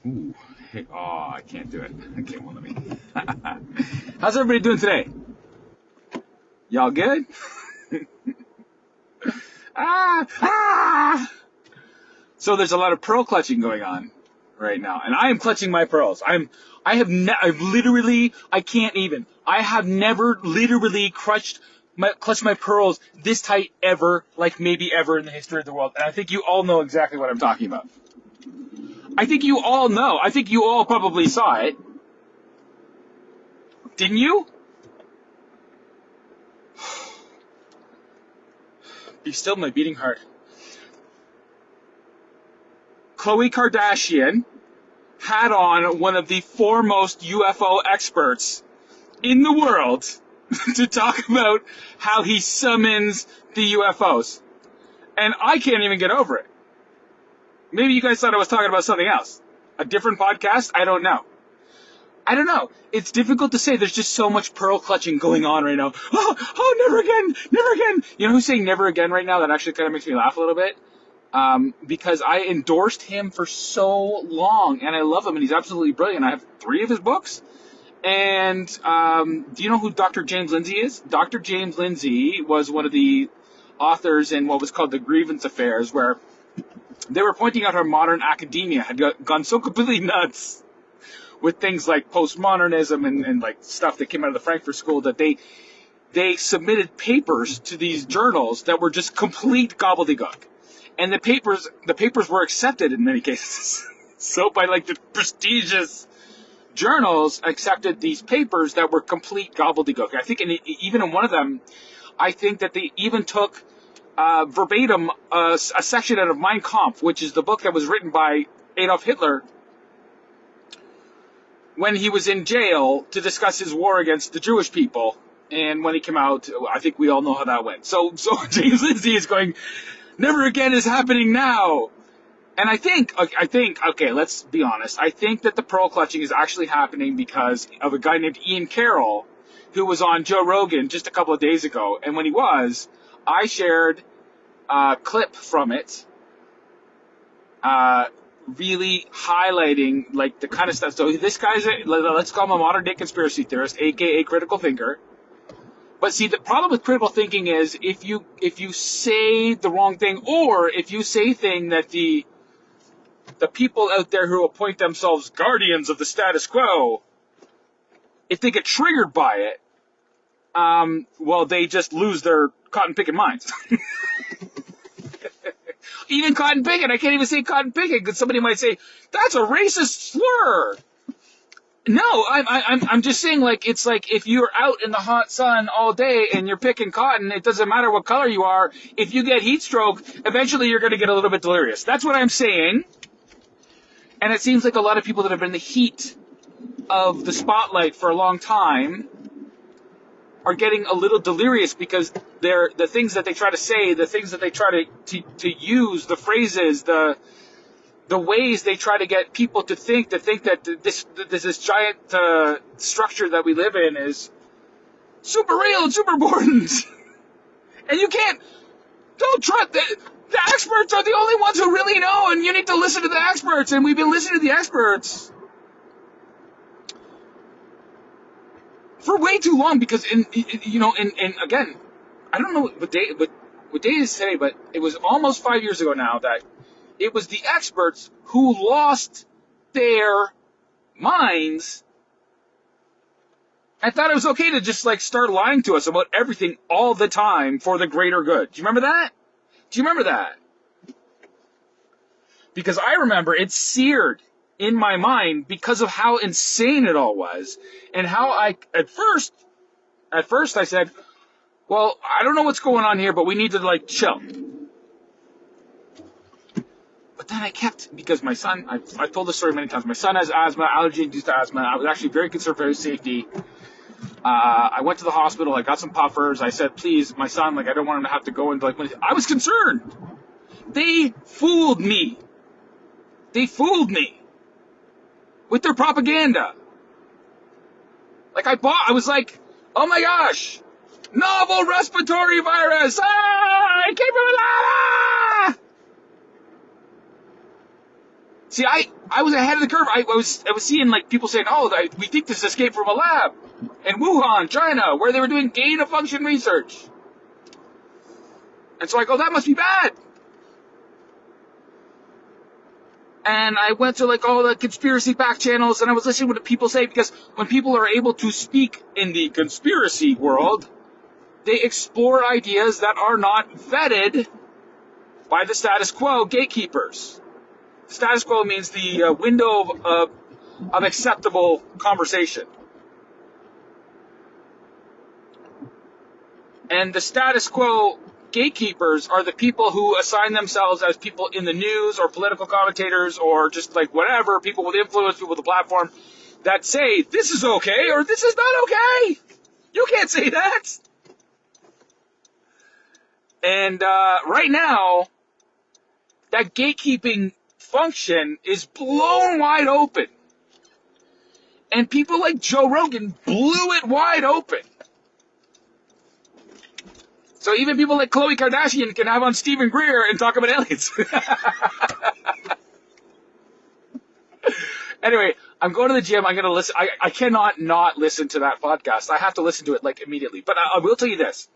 Ooh, hey, I can't do it. Okay, well, let me. How's everybody doing today? Y'all good? ah! So there's a lot of pearl clutching going on right now, and I am clutching my pearls. I've literally, I can't even. I have never literally clutched my pearls this tight ever, like maybe ever in the history of the world. And I think you all know exactly what I'm talking about. I think you all know. I think you all probably saw it. Didn't you? Be still my beating heart. Khloe Kardashian had on one of the foremost UFO experts in the world to talk about how he summons the UFOs. And I can't even get over it. Maybe you guys thought I was talking about something else. A different podcast? I don't know. It's difficult to say. There's just so much pearl clutching going on right now. Oh, never again, never again. You know who's saying never again right now? That actually kind of makes me laugh a little bit. Because I endorsed him for so long, and I love him, and he's absolutely brilliant. I have 3 of his books. And do you know who Dr. James Lindsay is? Dr. James Lindsay was one of the authors in what was called the Grievance Affairs, where they were pointing out how modern academia had gone so completely nuts with things like postmodernism and like stuff that came out of the Frankfurt School that they submitted papers to these journals that were just complete gobbledygook. And the papers were accepted in many cases. So by like the prestigious journals accepted these papers that were complete gobbledygook. I think even in one of them, I think that they even took verbatim a section out of Mein Kampf, which is the book that was written by Adolf Hitler when he was in jail to discuss his war against the Jewish people. And when he came out, I think we all know how that went. So James Lindsay is going, never again is happening now. And I think, okay, let's be honest. I think that the pearl clutching is actually happening because of a guy named Ian Carrol, who was on Joe Rogan just a couple of days ago. And when he was, I shared a clip from it, really highlighting like the kind of stuff. So this guy's let's call him a modern day conspiracy theorist, aka critical thinker. But see, the problem with critical thinking is if you say the wrong thing, or if you say thing that the people out there who appoint themselves guardians of the status quo, if they get triggered by it, well, they just lose their cotton picking minds. Even cotton picking, I can't even say cotton picking because somebody might say that's a racist slur. No, I'm just saying, like, it's like if you're out in the hot sun all day and you're picking cotton, it doesn't matter what color you are. If you get heat stroke, eventually you're going to get a little bit delirious. That's what I'm saying. And it seems like a lot of people that have been in the heat of the spotlight for a long time are getting a little delirious because the things that they try to say, the things that they try to use, the phrases, the ways they try to get people to think that this giant structure that we live in is super real and super important. And you don't trust the experts are the only ones who really know, and you need to listen to the experts, and we've been listening to the experts for way too long because and again, I don't know what day it is today, but it was almost 5 years ago now that it was the experts who lost their minds and thought it was okay to just like start lying to us about everything all the time for the greater good. Do you remember that? Because I remember it seared in my mind because of how insane it all was, and how at first I said, well, I don't know what's going on here, but we need to like chill. But then I kept, because my son, I've told this story many times, my son has asthma, allergy-induced asthma. I was actually very concerned for his safety. I went to the hospital, I got some puffers, I said, please, my son, like, I don't want him to have to go into, like, I was concerned. They fooled me. With their propaganda. Like, I was like, oh my gosh, novel respiratory virus, it came from See, I was ahead of the curve. I was seeing like people saying, "Oh, we think this escaped from a lab in Wuhan, China, where they were doing gain of function research." And so I go, "That must be bad." And I went to like all the conspiracy back channels, and I was listening to what people say, because when people are able to speak in the conspiracy world, they explore ideas that are not vetted by the status quo gatekeepers. Status quo means the window of acceptable conversation. And the status quo gatekeepers are the people who assign themselves as people in the news or political commentators or just like whatever, people with influence, people with a platform, that say this is okay or this is not okay. You can't say that. And right now, that gatekeeping function is blown wide open. And people like Joe Rogan blew it wide open. So even people like Khloe Kardashian can have on Stephen Greer and talk about aliens. Anyway, I'm going to the gym. I'm going to listen. I cannot not listen to that podcast. I have to listen to it like immediately. But I will tell you this.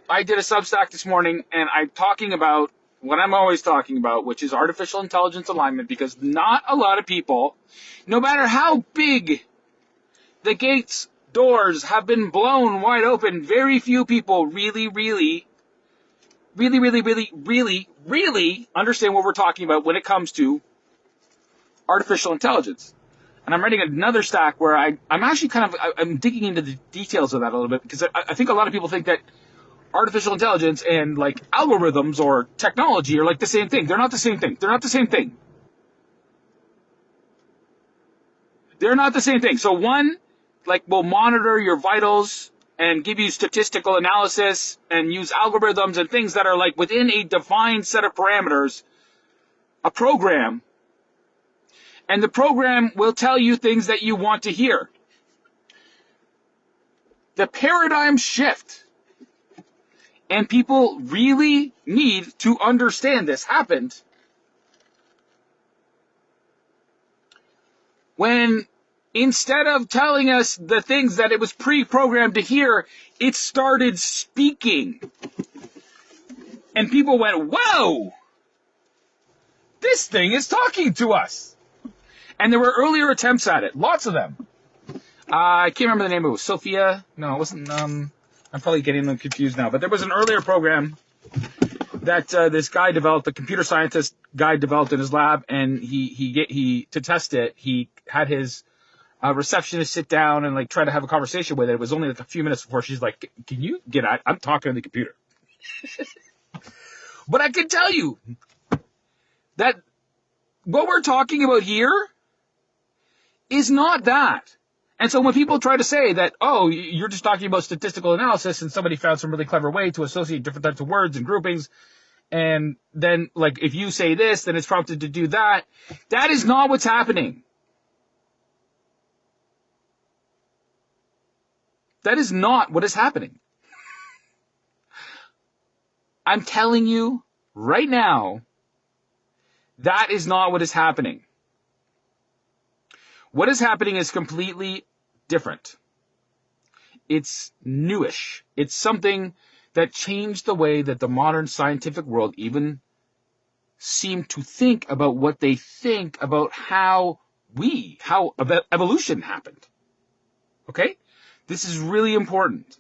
I did a Substack this morning, and I'm talking about what I'm always talking about, which is artificial intelligence alignment, because not a lot of people, no matter how big the gates, doors have been blown wide open, very few people really understand what we're talking about when it comes to artificial intelligence. And I'm writing another stack where I'm actually I'm digging into the details of that a little bit, because I think a lot of people think that artificial intelligence and like algorithms or technology are like the same thing. They're not the same thing. They're not the same thing. They're not the same thing. So one, like, will monitor your vitals and give you statistical analysis and use algorithms and things that are like within a defined set of parameters, a program. And the program will tell you things that you want to hear. The paradigm shift, and people really need to understand this, happened when, instead of telling us the things that it was pre-programmed to hear, it started speaking. And people went, whoa! This thing is talking to us! And there were earlier attempts at it, lots of them. I can't remember the name of it. Was Sophia? No, it wasn't. I'm probably getting them confused now. But there was an earlier program that this guy developed, a computer scientist guy developed in his lab, and he to test it, he had his receptionist sit down and like try to have a conversation with it. It was only like a few minutes before she's like, "Can you get out? I'm talking to the computer." But I can tell you that what we're talking about here is not that. And so when people try to say that, oh, you're just talking about statistical analysis and somebody found some really clever way to associate different types of words and groupings, and then like if you say this, then it's prompted to do that, that is not what's happening. That is not what is happening. I'm telling you right now, that is not what is happening. What is happening is completely different. It's newish. It's something that changed the way that the modern scientific world even seemed to think about what they think about how evolution happened. Okay? This is really important.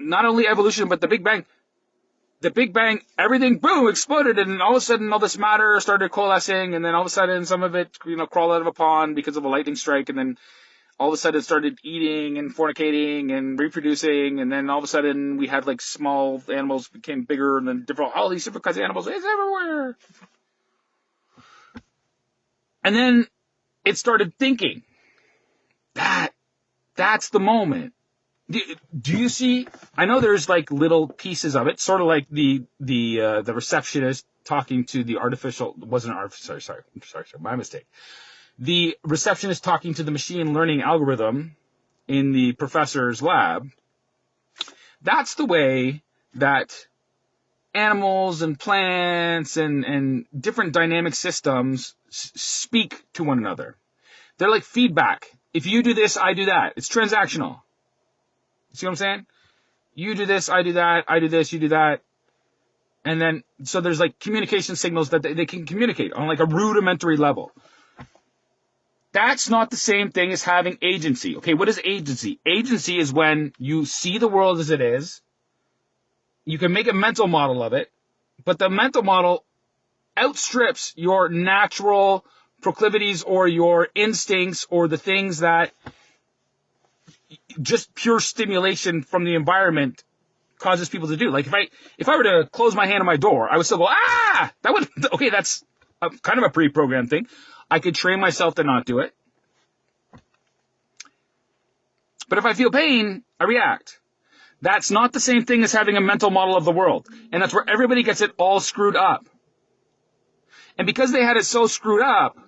Not only evolution, but the Big Bang. The Big Bang, everything, boom, exploded, and all of a sudden all this matter started coalescing, and then all of a sudden some of it, crawled out of a pond because of a lightning strike, and then all of a sudden it started eating and fornicating and reproducing, and then all of a sudden we had like small animals became bigger, and then all these different kinds of animals, it's everywhere. And then it started thinking, that's the moment. Do you see? I know there's like little pieces of it, sort of like the receptionist talking to the artificial. Wasn't sorry, my mistake. The receptionist talking to the machine learning algorithm in the professor's lab. That's the way that animals and plants and different dynamic systems speak to one another. They're like feedback. If you do this, I do that. It's transactional. See what I'm saying? You do this, I do that, I do this, you do that. And then, so there's like communication signals that they can communicate on like a rudimentary level. That's not the same thing as having agency. Okay, what is agency? Agency is when you see the world as it is. You can make a mental model of it, but the mental model outstrips your natural proclivities or your instincts or the things that just pure stimulation from the environment causes people to do. Like if I were to close my hand on my door, I would still go, ah! Okay, that's kind of a pre-programmed thing. I could train myself to not do it. But if I feel pain, I react. That's not the same thing as having a mental model of the world. And that's where everybody gets it all screwed up. And because they had it so screwed up,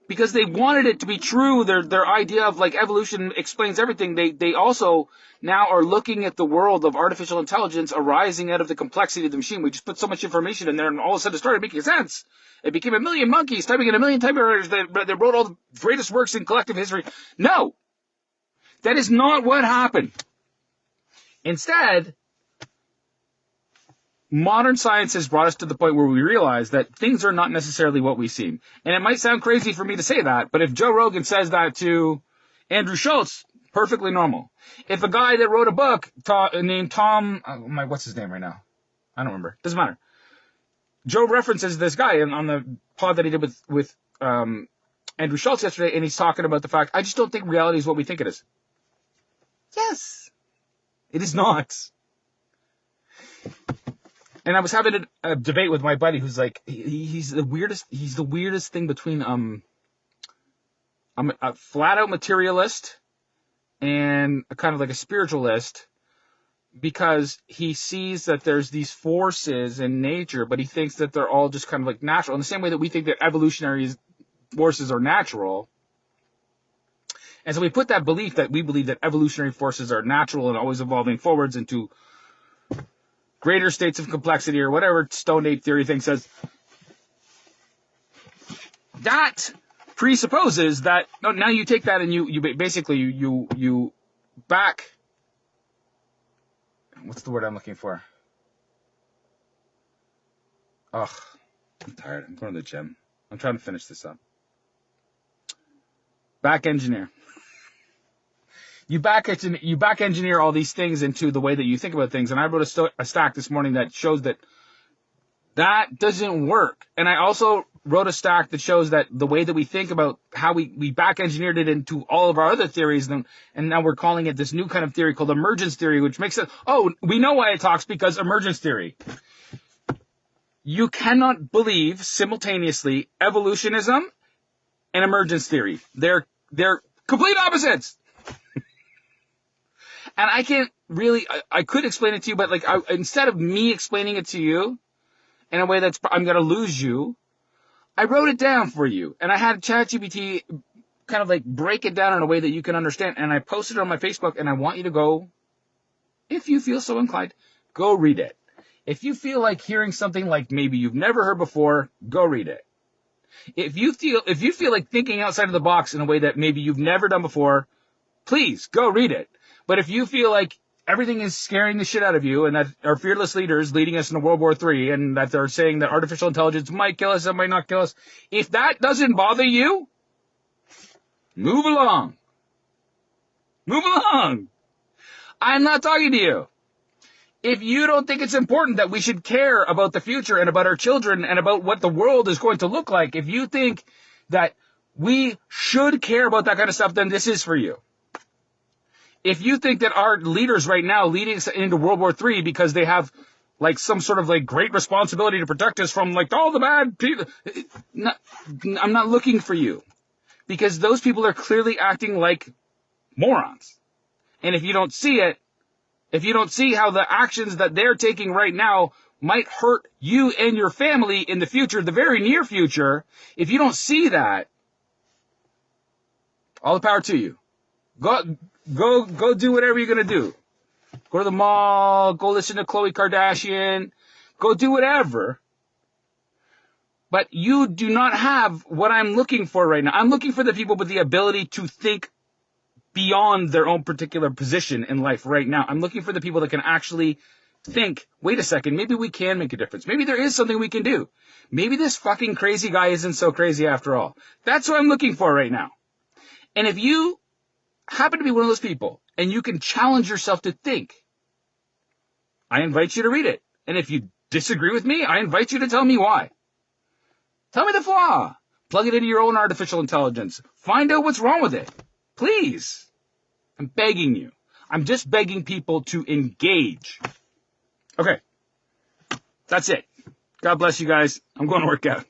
because they wanted it to be true, their idea of like evolution explains everything, they also now are looking at the world of artificial intelligence arising out of the complexity of the machine. We just put so much information in there and all of a sudden it started making sense. It became a million monkeys typing in a million typewriters that wrote all the greatest works in collective history. No! That is not what happened. Instead, modern science has brought us to the point where we realize that things are not necessarily what we seem. And it might sound crazy for me to say that, but if Joe Rogan says that to Andrew Schultz, perfectly normal. If a guy that wrote a book named Tom, what's his name right now? I don't remember. Doesn't matter. Joe references this guy on the pod that he did with Andrew Schultz yesterday, and he's talking about the fact, I just don't think reality is what we think it is. Yes. It is not. And I was having a debate with my buddy who's like, he's the weirdest thing between I'm a flat out materialist and a kind of like a spiritualist, because he sees that there's these forces in nature, but he thinks that they're all just kind of like natural. In the same way that we think that evolutionary forces are natural. And so we put that belief that we believe that evolutionary forces are natural and always evolving forwards into greater states of complexity or whatever Stone Age theory thing says. That presupposes that now you take that and you basically you back. What's the word I'm looking for? Ugh, I'm tired. I'm going to the gym. I'm trying to finish this up. Back engineer. You back engineer all these things into the way that you think about things. And I wrote a stack this morning that shows that doesn't work. And I also wrote a stack that shows that the way that we think about how we back engineered it into all of our other theories, and now we're calling it this new kind of theory called emergence theory, which makes sense. Oh, we know why it talks, because emergence theory. You cannot believe simultaneously evolutionism and emergence theory. They're complete opposites. And I can't really, I could explain it to you, but like instead of me explaining it to you in a way that's, I'm going to lose you, I wrote it down for you. And I had ChatGPT kind of like break it down in a way that you can understand. And I posted it on my Facebook, and I want you to go, if you feel so inclined, go read it. If you feel like hearing something like maybe you've never heard before, go read it. If you feel like thinking outside of the box in a way that maybe you've never done before, please go read it. But if you feel like everything is scaring the shit out of you, and that our fearless leaders leading us into World War III, and that they're saying that artificial intelligence might kill us, it might not kill us, if that doesn't bother you, move along. Move along. I'm not talking to you. If you don't think it's important that we should care about the future and about our children and about what the world is going to look like, if you think that we should care about that kind of stuff, then this is for you. If you think that our leaders right now leading us into World War III because they have like some sort of like great responsibility to protect us from like all the bad people, I'm not looking for you, because those people are clearly acting like morons. And if you don't see it, if you don't see how the actions that they're taking right now might hurt you and your family in the future, the very near future, if you don't see that, all the power to you. Go do whatever you're going to do. Go to the mall, go listen to Khloe Kardashian, go do whatever. But you do not have what I'm looking for right now. I'm looking for the people with the ability to think beyond their own particular position in life right now. I'm looking for the people that can actually think, wait a second, maybe we can make a difference. Maybe there is something we can do. Maybe this fucking crazy guy isn't so crazy after all. That's what I'm looking for right now. And if you happen to be one of those people and you can challenge yourself to think, I invite you to read it. And if you disagree with me, I invite you to tell me why. Tell me the flaw. Plug it into your own artificial intelligence. Find out what's wrong with it. Please. I'm begging you. I'm just begging people to engage. Okay. That's it. God bless you guys. I'm going to work out.